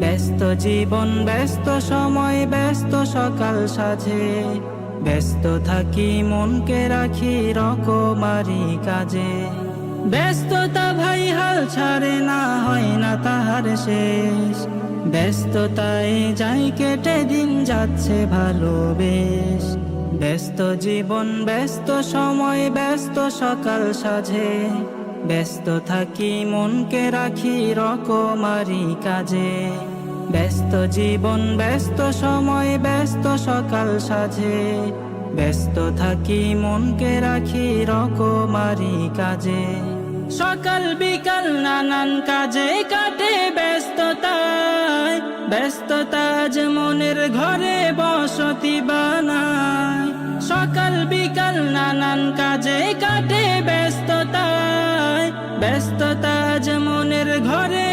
ব্যস্ত জীবন ব্যস্ত সময় ব্যস্ত সকাল সাজে, ব্যস্ত থাকি মনকে রাখি রকমারি কাজে। ব্যস্ততা ভাই হাল ছাড়ে না, হয় না তাহার শেষ, ব্যস্ততায় যাই কেটে দিন যাচ্ছে ভালো বেশ। ব্যস্ত জীবন ব্যস্ত সময় ব্যস্ত সকাল সাজে, ব্যস্ত থাকি মনকে রাখি রকমারি কাজে। ব্যস্ত জীবন ব্যস্ত সময় ব্যস্ত সকাল সাজে, ব্যস্ত থাকি মনকে রাখি রকমারি কাজে। সকাল বিকাল নানান কাজে কাটে ব্যস্ততায়, ব্যস্ততা যে মনের ঘরে বসতি বানায়। সকাল বিকাল নানান কাজে কাটে ব্যস্ততায়, ব্যস্ততা যে মনের ঘরে